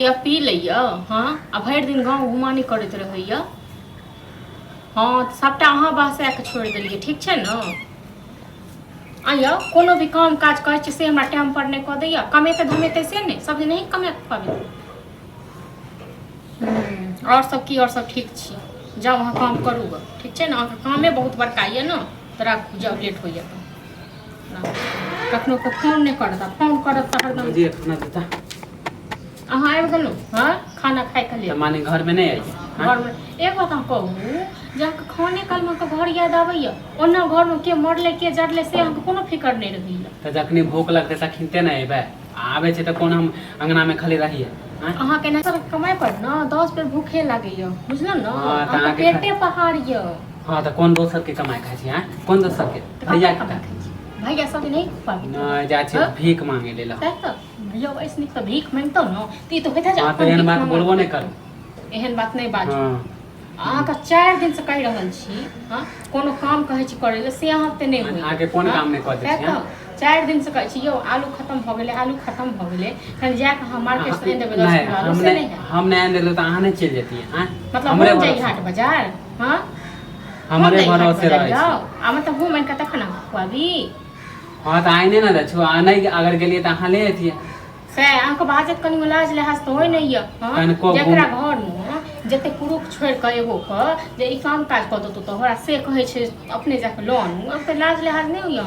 या पी लिया। हाँ आ भरि दिन गाँव घुमानी करते रहैया। हाँ तो सबटा अहाँ बहसा के छोड़ दिलिए ठीक है ना। आइया कोनो भी काम काज करे से हमरा टाइम पर नहीं कह दैया। कमेते धमेते से नहीं सब दिन नहीं कमे पाबे। और सब की और सब ठीक छी। जाओ वहाँ काम करू ठीक है ना। अहाँ कामे बहुत बड़का ये ना तो राखू जाओ लेट हो जाता। कखनो के फोन नहीं करता फोन करत त हरदम जी खाना देता। अहाँ आबि गेलहुँ। हाँ खाना खाए के लिए माने घर में नहीं आई घर में एक बात हम कहूँ जहाँ खाने काल में घर याद आबैया ओना घर में के मरले के जरले से अहाँके कोनो फिकर नहीं रहैया। तो जखनी भूख लगते तखनते नहीं अबे आबे छे तो कोन हम अंगना में खाली रहिए। अहाँ के ना कमाई पर ना 10 बेर भूखे लागैया बुझल ना। हाँ, तो अहाँ अहाँके पेटे पहाड़ य। हाँ तो कौन दोसर के कमाई खाई छी। हां कौन दोसर के भैया के भैया सब नहीं पाबी न जा छी भीख मांगे लेला। त भैया ऐसनी त भीख मांगतो न ती तो होता जा। हां तो एहन बात बोलबो नहीं करू। एहन बात नहीं बाजू। हां अहाँ का 4 दिन से कहि रहल छी। हां कोनो काम कहै छी करे ले से अहाँ ते नहीं होई। आगे कौन काम नहीं कर दै छी। 4 दिन से कहै छी यो आलू खत्म भ गेले आलू खत्म भ गेले कहीं जा के हम मार्केट से देबे 10 किलो से नहीं है। हम नहीं देलो तो अहाँ नहीं चल जेती। हां मतलब हमरे जाई हाट बाजार। हां हमरे भरोसे रह छी। आ मतलब घूम के तखन खुआबी। हाँ तो आइने ना छु नहीं अगर गेलिए तो अहाँ ले अतिए से अहाँके बाजत कनी लाज लिहाज तो होय नहीं है। हां जेकरा घर में जते पुरुष छोड़ के एगो क जे ई काम काज क दतो तो हमरा से कहै छै अपने जाके लोन अब तो लाज लिहाज नहीं होइया।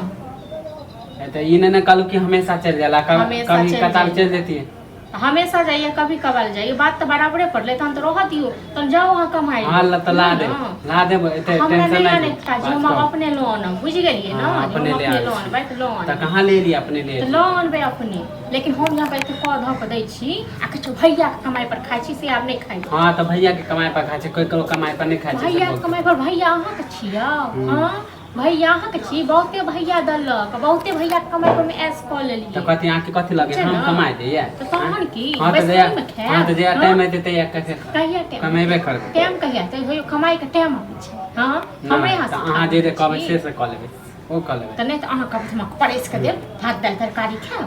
तो इने न कहलू कि हमेशा चल जाला कभी कतार चल देती है। हमेशा जाइए कभी कभार जाइए बात तो बराबरे पड़ ले तो रह दियो तो जाओ वहां कमाई। हां तो ला दे एते टेंशन नहीं जो हम अपने लोन बुझ गेलिए ना अपने लोन भाई तो लोन तो कहां ले लिए अपने ले तो लोन बे अपने लेकिन हम यहां पे एते क ध के दै छी आ किछ भैया के कमाई पर खाइ छी से आब नहीं खाइ। हां तो भैया के कमाई पर खाइ छी कोई को कमाई पर नहीं खाइ छी। भैया के कमाई पर भैया अहाँ के छिया। हां भैया अहाँ के छी बहुते भैया दलक बहुते भैया के कमाई पर में ऐस क लेलिए। तो कथि आके कथि लगे हम कमाई दे तो तहन की हां तो दे हां तो जे टाइम में देते या कैसे कहिया टाइम कमेबे कर टाइम कहिया तो होय कमाई के टाइम आबै छै। हां हमरे हाथ से अहाँ जे कहबै से क लेबै ओ क लेबै त नहीं तो अहाँ कब हम परेस के देब भात दाल तरकारी खाओ।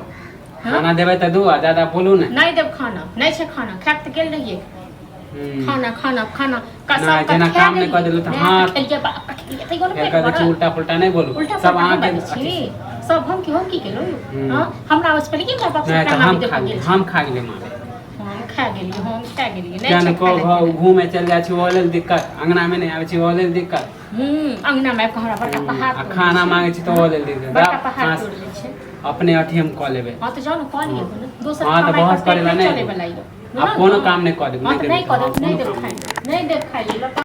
खाना देबै त दू ज्यादा बोलू नहीं देब खाना नहीं छै खाना खाक त गेल रहिए खाना खाना खाना ना जना काम नहीं कर देलु त हां उल्टा पुल्टा नहीं बोलू सब अहाँ के सब हम की केलो। हां हमरा उस पर के हम खा गेले मारे हम खा गेलिए नहीं को घूमे चल जाय छी ओले दिक्कत अंगना में नहीं आवे छी ओले दिक्कत। अंगना में हमरा बड़का पहाड़ खाना मांगे छी तो ओले दिक्कत बड़का पहाड़ तोड़ ले छै अपने अठी हम क लेबै। हां तो जाओ ना क लियो दोसर हां तो बहस करेला नहीं चले वाला अब कोनो काम नहीं कर देब नहीं देब खाई नहीं देब खाई।